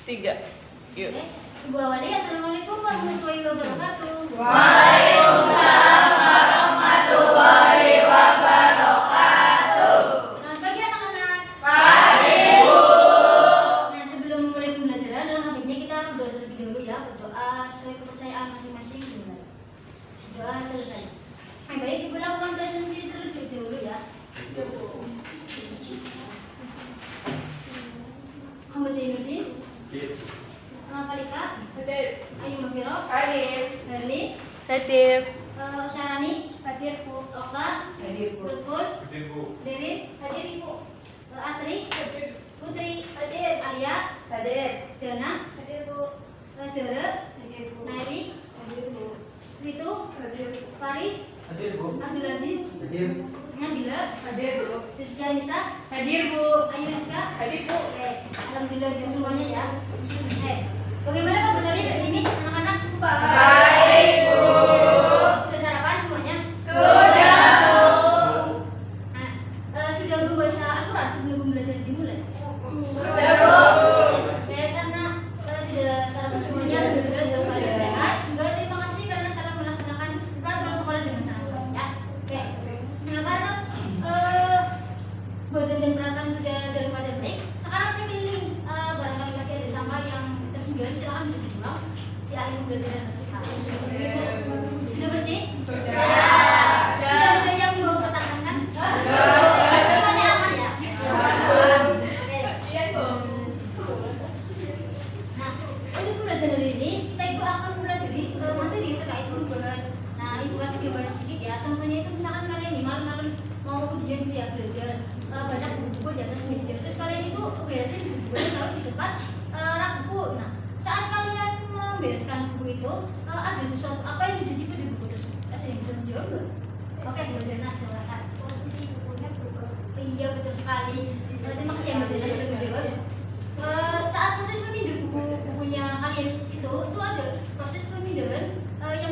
3. Yuk. Oke. Ibu awali, assalamualaikum warahmatullahi wabarakatuh. Waalaikumsalam warahmatullahi wabarakatuh. Selamat pagi anak-anak. Pagi, Bu. Nah, sebelum memulai pembelajaran, dalam habisnya kita berdoa terlebih dahulu ya, berdoa sesuai kepercayaan masing-masing. Doa selesai. Nah, baik, Ibu lakukan presentasi terlebih dahulu ya. Muhammad Zainuddin. Nafalika. Ayu Mafiro. Herli. Hadir. Syarani. Hadir Bu. Okta. Hadir, Bu. Lutful. Hadir, Bu. Derin. Hadir Ibu. Asri. Putri. Hadir. Alia. Hadir. Jana. Hadir, Bu. Zara. Hadir, Bu. Nairi. Hadir, Bu. Witu. Hadir. Faris. Hadir, Bu. Abdul Aziz. Hadir. Nabila. Hadir, Bu. Rizky Nisa. Hadir, Bu. Ayu Rizka. Hadir, Bu. Oke, alhamdulillah sudah semuanya ya. Bagaimana kabar kalian hari ini, anak-anak? Baik, Bu. Sudah sarapan semuanya? Sudah, Bu. Nah, sudah membaca Al-Quran sebelum pembelajaran dimulai? Sudah, Bu. Oke, karena sudah sarapan semuanya, alhamdulillah dalam keadaan sehat. Juga terima kasih karena telah melaksanakan peraturan sekolah dengan sangat baik ya. Oke, nah karena badan dan perasaan sudah dalam keadaan baik, sekarang saya keliling barangkali masih ada sampah yang tertinggal, silakan untuk dibuang di akhir pembelajaran nanti. Sudah bersih? Sudah ada yang mau ketakutan kan? Semuanya aman ya? Oke. Nah, untuk pembelajaran hari ini kita itu akan mempelajari materi terkait perubahan. Nah, ibu kasih gambaran sedikit ya. Contohnya itu misalkan kalian nih malam-malam mau ujian ya belajar banyak buku di atas meja. Terus kalian itu beresin bukunya taruh di tempat rak buku. Nah, saat kalian membereskan buku itu ada sesuatu apa yang terjadi pada buku tersebut? Ada yang bisa menjawab nggak? Oke, Bu Jana silakan. Posisi bukunya berubah. Iya betul sekali. Terima kasih ya Mbak Jana sudah menjawab. Saat proses pemindahan bukunya kalian itu ada proses pemindahan yang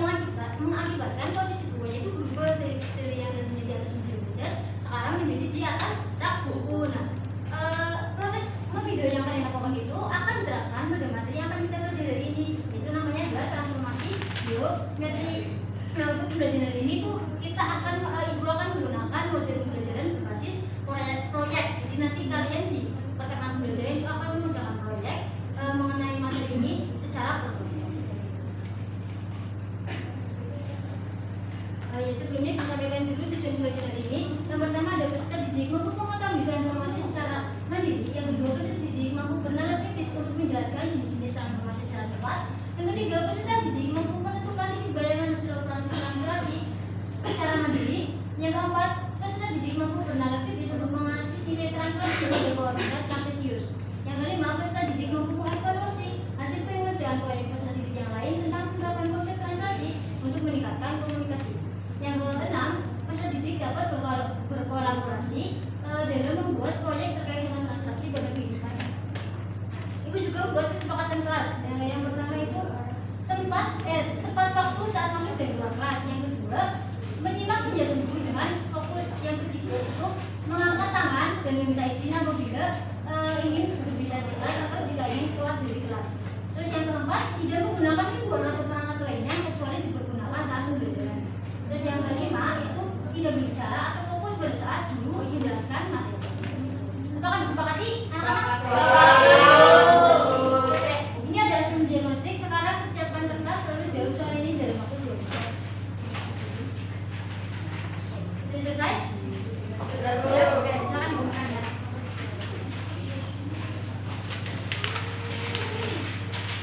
mengakibatkan posisi bukunya itu berubah dari yang tadinya di atas meja belajar sekarang menjadi di atas rak buku. Nah, proses pemindahan yang kalian lakukan itu akan diterapkan pada materi yang akan kita pelajari hari ini. Itu namanya adalah transformasi biometri. Nah, untuk pembelajaran hari ini tuh kita akan ibu akan menggunakan model pembelajaran berbasis proyek. Jadi nanti kalian di pertengahan pembelajaran itu akan mengerjakan proyek mengenai materi ini secara praktik. Ya, sebelumnya kita sampaikan dulu tujuan pembelajaran ini. Yang pertama ada peserta didik mampu mengetahui transformasi secara mandiri. Yang kedua peserta didik mampu bernalar kritis untuk menjelaskan jenis-jenis transformasi secara tepat. Yang ketiga peserta didik mampu menentukan titik bayangan hasil operasi transformasi secara mandiri. Yang keempat peserta didik mampu bernalar kritis untuk menganalisis nilai transformasi sebagai koordinat kartesius. Yang kelima peserta didik mampu mengevaluasi hasil pengerjaan proyek peserta didik yang lain tentang penerapan konsep translasi untuk meningkatkan komunikasi. Yang keenam, peserta didik dapat berkolaborasi dalam membuat proyek terkait dengan translasi pada kehidupan. Ibu juga buat kesepakatan kelas. Yang pertama itu tepat waktu saat masuk dan keluar kelas. Yang kedua, menyimak penjelasan guru dengan fokus. Yang ketiga itu mengangkat tangan dan meminta izin apabila ingin berbicara di kelas atau jika ingin keluar dari kelas. Terus yang keempat, tidak menggunakan hiburan atau perangkat lainnya kecuali dipergunakan saat pembelajaran. Terus yang kelima itu tidak berbicara atau fokus pada saat guru menjelaskan materi. Apakah disepakati anak-anak? Oke, ini ada hasil diagnostik. Sekarang siapkan kertas lalu jawab soal ini dalam waktu 2 menit. Sudah selesai? Sudah. Oke, silakan digunakan ya.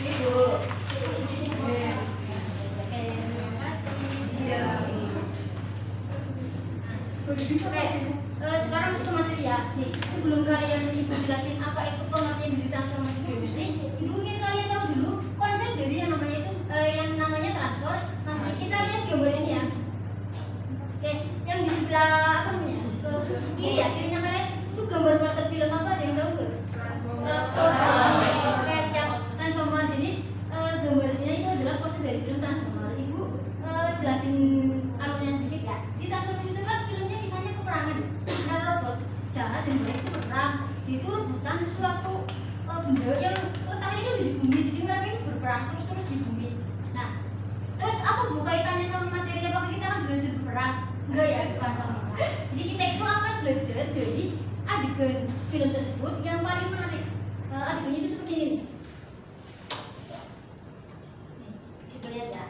Ibu. Oke, sekarang masuk ke materi ya. Nih, sebelum kalian ibu jelasin apa itu pengertian dari transformasi biometri, ibu ingin kalian tahu dulu konsep dari yang namanya transfer. Nah, kita lihat gambar ini ya. Oke, yang di sebelah apa namanya? Kiri ya, kirinya kalian itu gambar poster film apa? Ada yang tahu nggak? Transformers. Oke, siap. Transformers ini gambarnya itu adalah poster dari film Transformers. Ibu jelasin alurnya sedikit ya. Di Transformers itu kan filmnya misalnya peperangan. Nah, robot jahat dan baik itu perang. Itu rebutan sesuatu benda yang letaknya itu di bumi, jadi mereka itu berperang terus di bumi. Nah, terus apa kaitannya sama materi apa kita akan belajar berperang? Enggak ya, bukan pastinya. Jadi kita itu akan belajar dari adegan film tersebut yang paling menarik. Adegannya itu seperti ini. Nih, kita lihat ya.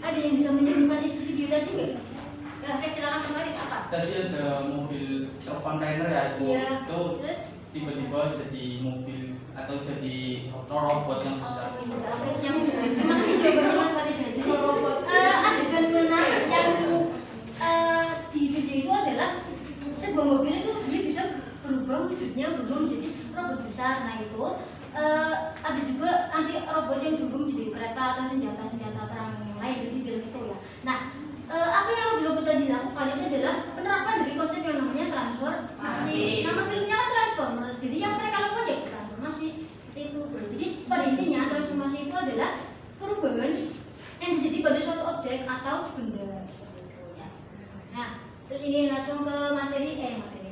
Ada yang bisa menyebutkan isi video tadi nggak? Ya, oke, silakan Mas Faris, apa? Tadi ada mobil truk kontainer ya itu, Iya. itu Terus? tiba-tiba jadi mobil atau jadi robot yang besar. Oh, iya. Oke, yang terima kasih jawabannya Mas Faris. Jadi adegan menarik yang di video itu adalah sebuah mobil itu dia bisa berubah wujudnya berubah menjadi robot besar. Nah itu ada juga nanti robot yang berubah menjadi kereta atau senjata perang yang lain di film itu ya. Nah apa yang robot tadi lakukan itu adalah penerapan dari konsep yang namanya transformasi. Nama filmnya kan Transformer. Jadi yang mereka lakukan ya transformasi itu. Jadi pada intinya transformasi itu adalah perubahan yang terjadi pada suatu objek atau benda. Ya. Nah, terus ini langsung ke materi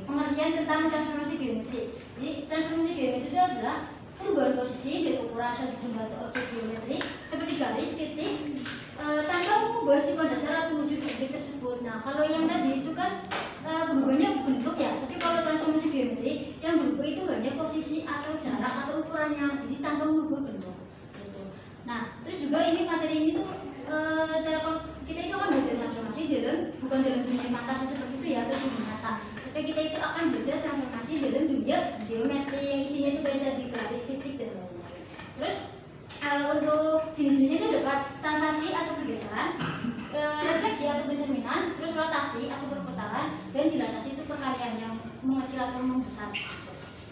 pengertian tentang transformasi geometri. Jadi transformasi geometri itu adalah perubahan posisi dari ukuran suatu benda atau objek geometri seperti garis, titik, tanpa mengubah sifat dasar atau wujud objek tersebut. Nah, kalau yang tadi itu kan berubahnya bentuk ya, tapi kalau transformasi geometri yang berubah itu hanya posisi atau jarak atau ukurannya, jadi tanpa mengubah bentuk. Gitu. Nah, terus juga ini materi ini tuh kita itu akan belajar transformasi bukan dalam dunia fantasi seperti itu ya, atau dunia nyata. Tapi kita itu akan belajar transformasi dalam dunia geometri yang isinya itu kayak tadi garis, titik dan lain-lain. Terus untuk jenis-jenisnya itu dapat translasi atau pergeseran, refleksi atau pencerminan, terus rotasi atau perputaran, dan dilatasi itu perkalian yang mengecil atau membesar.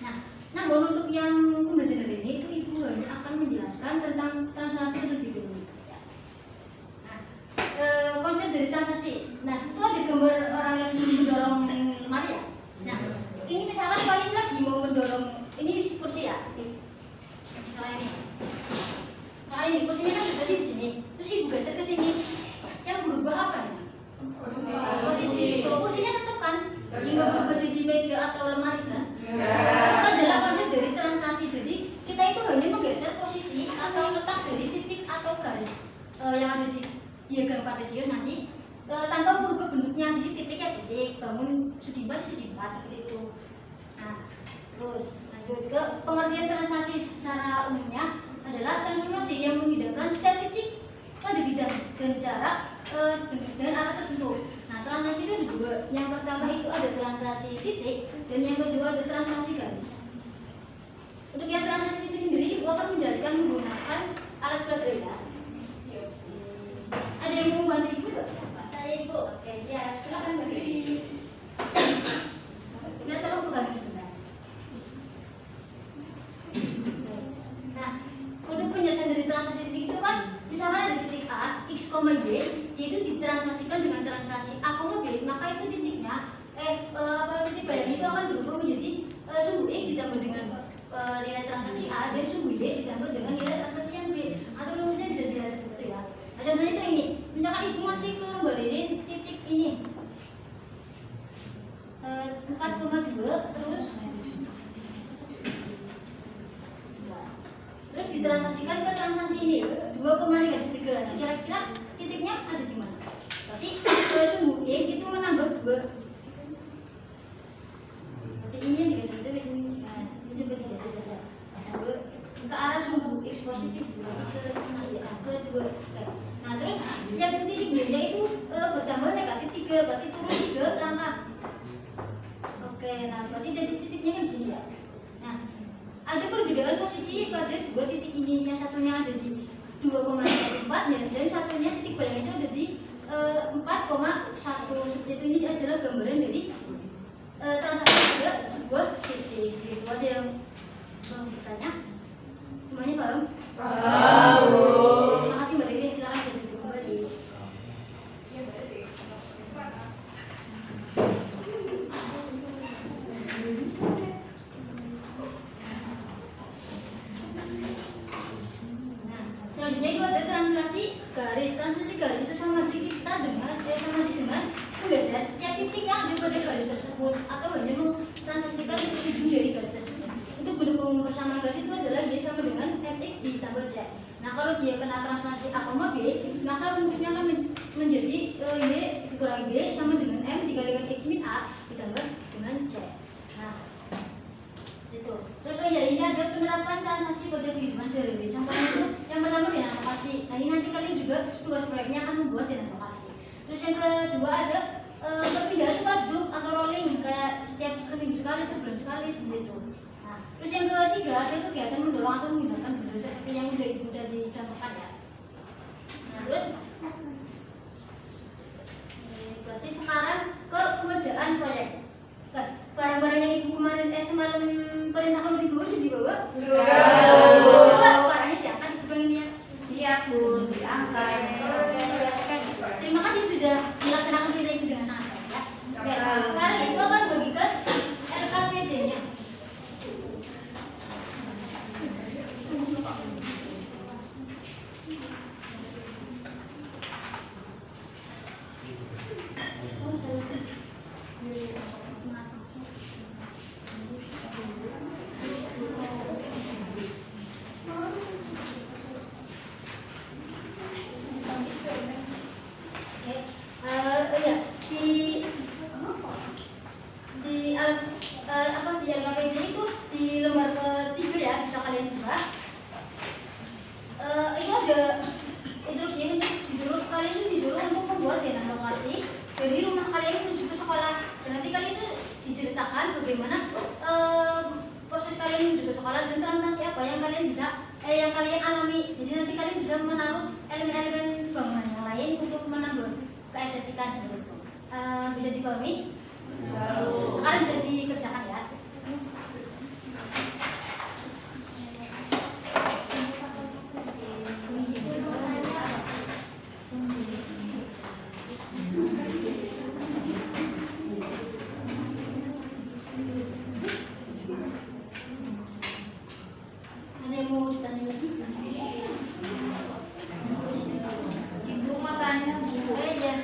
Nah, namun untuk yang pembelajaran ini itu ibu hanya akan menjelaskan tentang translasi terlebih dahulu. Konsep dari transaksi. Nah, itu ada gambar orang yang mendorong lemari ya. Nah, ini misalkan kalian lagi mau mendorong ini kursi ya. Nah, ini kursinya kan berada di sini. Terus ibu geser ke sini. Yang berubah apa ya? Posisi. Kursinya tetap kan? Hingga berubah jadi meja atau lemari kan? Itu adalah konsep dari transaksi. Jadi kita itu hanya menggeser posisi atau letak dari titik atau garis yang ada di diagram kartesius nanti tanpa merubah bentuknya, jadi titiknya titik, bangun segi empat seperti itu. Nah, terus lanjut ke pengertian transaksi secara umumnya adalah transformasi yang memindahkan setiap titik pada bidang dan jarak dengan arah tertentu. Nah, transaksi itu ada dua. Yang pertama itu ada transaksi titik dan yang kedua ada transaksi garis. Untuk yang transaksi titik sendiri, Ibu akan menjelaskan menggunakan alat pelajar ya. Ada yang mau bantu Ibu nggak? Saya Ibu. Oke, siap. Silakan berdiri. Sudah tolong pegang sebentar. Nah, untuk penjelasan dari transaksi titik itu kan, misalnya ada titik A, X, Y, yaitu ditransaksikan dengan transaksi A, B, maka itu titiknya, titik bayangnya itu akan berubah menjadi sumbu X ditambah dengan nilai transaksi A dan sumbu Y ditambah dengan nilai transaksi yang B, atau rumusnya bisa jelas seperti itu ya. Nah, contohnya itu ini, misalkan Ibu masih ke ini titik ini 4,2 terus ditransaksikan ke transaksi ini 2,3. Nah, kira-kira titiknya ada di mana? Berarti sumbu X itu menambah 2. Berarti ini yang digeser itu ini coba digeser saja. Ke arah sumbu X positif ke 2. Nah, terus yang titik Y-nya itu bertambah negatif 3, berarti turun 3 langkah. Oke, nah berarti dari titiknya kan di sini ya. Nah, ada perbedaan posisi pada dua titik ini, yang satunya ada di 2,4 dan satunya titik bayang itu ada di 4,1. Seperti itu. Ini adalah gambaran dari transaksi ke sebuah titik. Itu ada yang mau bertanya? Semuanya paham? Paham. Terima kasih Mbak Riri, silakan berdiri kembali. pada garis tersebut atau hanya mentransaksikan ujung dari garis tersebut. Untuk mendukung persamaan garis itu adalah Y sama dengan Fx ditambah Z. Nah, kalau dia kena transaksi A, B, maka rumusnya akan menjadi Y dikurangi B sama dengan M dikalikan X min A ditambah dengan Z. Nah, itu. Terus ya, ini ada penerapan transaksi pada kehidupan sehari-hari. Contohnya itu yang pertama dengan alokasi. Nah, ini nanti kalian juga tugas proyeknya akan membuat dengan alokasi. Terus yang kedua ada perpindahan tempat duduk atau rolling kayak setiap seminggu sekali, sebulan sekali seperti itu. Nah, terus yang ketiga ada kegiatan mendorong atau menggunakan benda seperti yang sudah dicontohkan ya. Nah, terus berarti sekarang ke pengerjaan proyek. Barang-barang yang ibu kemarin semalam perintahkan dibawa sudah dibawa? Sudah. Barangnya diangkat ibu pengennya. Siap Bun, diangkat. Terima kasih sudah melaksanakan perintah ibu dengan sangat baik ya. Oke, sekarang ibu akan bagikan LKPD-nya. Di LKPD itu di lembar ketiga ya, bisa kalian buka. Itu ada instruksi kalian itu disuruh untuk membuat dana lokasi dari rumah kalian menuju ke sekolah. Dan nanti kalian itu diceritakan bagaimana proses kalian menuju ke sekolah dan transaksi apa yang kalian bisa yang kalian alami. Jadi nanti kalian bisa menaruh elemen-elemen bangunan yang lain untuk menambah keestetikan seperti itu. Bisa dipahami? Sekarang bisa dikerjakan ya. Ada yang mau ditanya lagi? Ibu mau tanya Bu. Iya.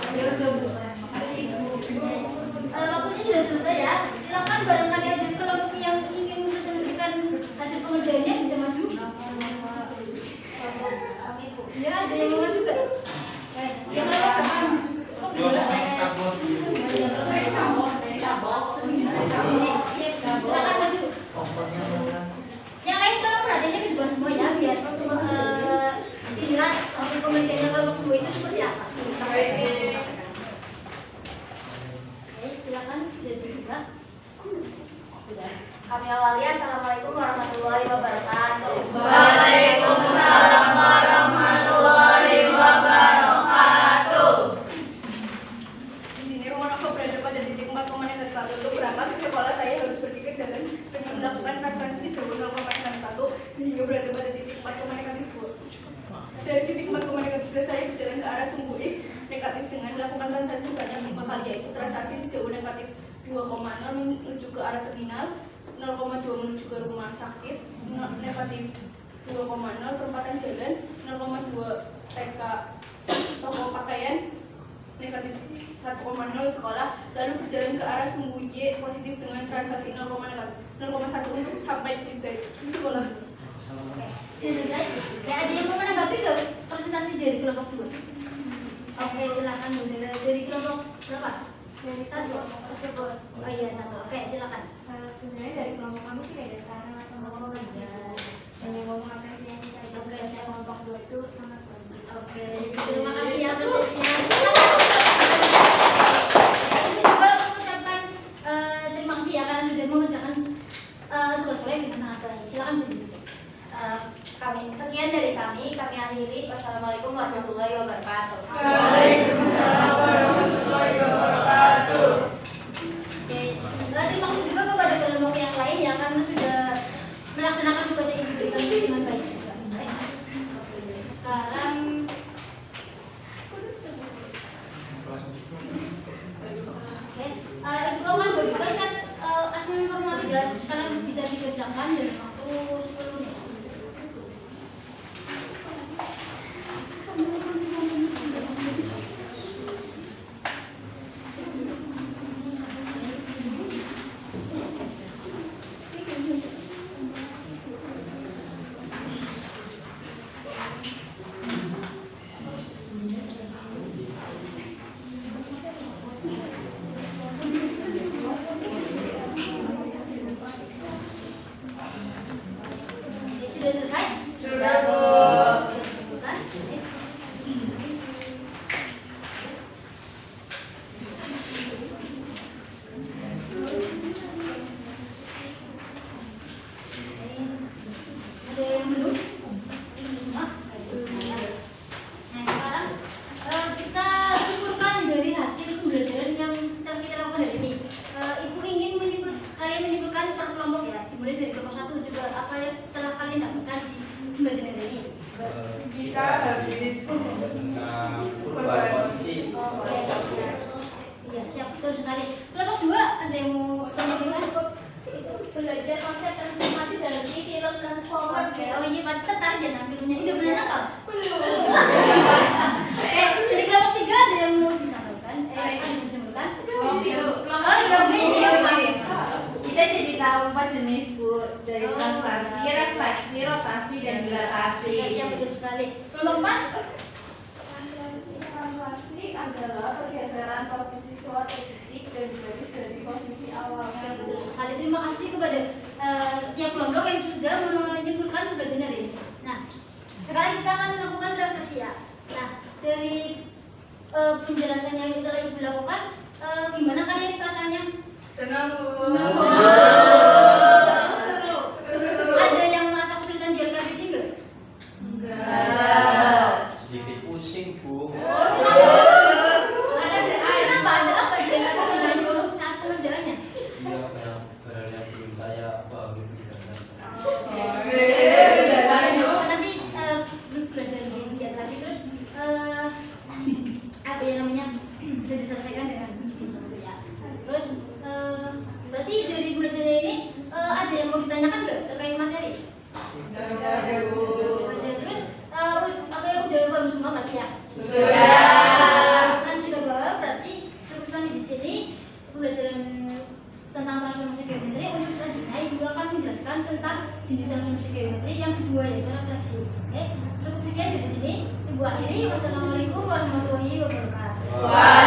Ya udah Bu. Makasih Bu. Waktunya sudah selesai ya. Silakan barangkali ada kelompok yang ingin mempresentasikan hasil pengerjaannya bisa maju. Ya, ada yang mau maju gak? Yang lain silakan maju. Yang lain tolong perhatiannya ke depan semua ya, biar dilihat hasil pengerjaannya kelompok 2 itu seperti apa sih. Oke, silakan jadi juga. Kami awali. Assalamualaikum warahmatullahi wabarakatuh. Waalaikumsalam warahmatullahi wabarakatuh. Di sini rumah aku berada pada titik 4,1. Untuk berangkat ke sekolah saya harus pergi ke jalan dengan melakukan transaksi jauh 0,1 sehingga berada pada titik 4,2. Dari titik 4,3 saya berjalan ke arah sumbu X negatif dengan melakukan transaksi sebanyak 5 kali, yaitu transaksi sejauh negatif 2,0 menuju ke arah terminal, 0,2 menuju ke rumah sakit, negatif 2,0 perempatan jalan, 0,2 TK toko pakaian, negatif 1,0 sekolah, lalu berjalan ke arah sumbu Y positif dengan transaksi 0,1 untuk sampai di sekolah. Sudah selesai. Ya, ada yang mau menanggapi ke presentasi dari kelompok 2? Oke, silakan Bu. Dari kelompok berapa? Dari Satu. Oh iya, satu. Oke, silakan. sebenarnya dari kelompok kami tidak ada saran atau Oh iya. hanya mau mengapresiasi saja. Oke, saya Kelompok 2 itu sangat bagus. Oke, terima kasih ya presentasinya. Ini juga mengucapkan terima kasih ya karena sudah mengerjakan tugas proyek dengan sangat baik. Silakan Bu. Sekian dari kami akhiri. Wassalamualaikum warahmatullahi wabarakatuh. Waalaikumsalam warahmatullahi wabarakatuh. Oke, terima kasih juga kepada kelompok yang lain ya karena sudah melaksanakan tugas yang diberikan dengan baik juga. Baik. Sekarang oke, ibu kamu bagikan maksimum formal ya, sekarang bisa dikerjakan dalam waktu 10 menit. Sudah selesai? Sudah, Bu. Bukan? Ada yang belum? Semua? Nah, sekarang kita simpulkan dari hasil pembelajaran yang telah kita lakukan hari ini. Ibu ingin kalian menyimpulkan per kelompok ya, dimulai dari kelompok 1 juga apa yang telah kalian dapatkan di pembelajaran hari ini. Kita habis tentang perubahan posisi. Iya, siap, betul sekali. Kelompok 2 ada yang mau menyampaikan? Belajar konsep transformasi dalam film Transformer. Oke, oh iya, Pak, tertarik ya sama filmnya. Ini benar apa? Belum. Dari kelompok 3 ada yang mau disampaikan? Ada yang disampaikan? Oh, Kita jadi tahu 4 jenis, Bu, dari transversi, refleksi, rotasi, dan dilatasi. Iya, siap, betul sekali. Kelompok 4? Transformasi adalah pergeseran posisi suatu titik dan garis dari posisi awalnya. Oke, betul sekali. Terima kasih kepada tiap kelompok yang sudah menyimpulkan pembelajaran hari ini. Nah, sekarang kita akan melakukan refleksi ya. Nah, dari penjelasan yang telah Ibu lakukan, gimana kalian perasaannya? Senang, Bu. Seru. Ada yang merasa kesulitan di LKPD enggak? Enggak. Sedikit pusing, Bu. Kenapa? Ada apa di LKPD saat pengerjaannya? Iya, banyak hal yang belum saya pahami. Nanti belajar di giat lagi terus apa ya namanya bisa diselesaikan dengan ya. Terus berarti dari belajar ini ada yang mau ditanyakan nggak terkait materi? Ada, Bu. Ada. Terus apa yang udah paham semua berarti ya? Sudah. Kan sudah paham berarti cukupkan di sini pembelajaran tentang transformasi geometri. Untuk selanjutnya Ibu akan menjelaskan tentang jenis transformasi geometri yang kedua yaitu refleksi. Oke, cukup sekian dari sini. Ibu akhiri. Wassalamualaikum warahmatullahi wabarakatuh. Wah.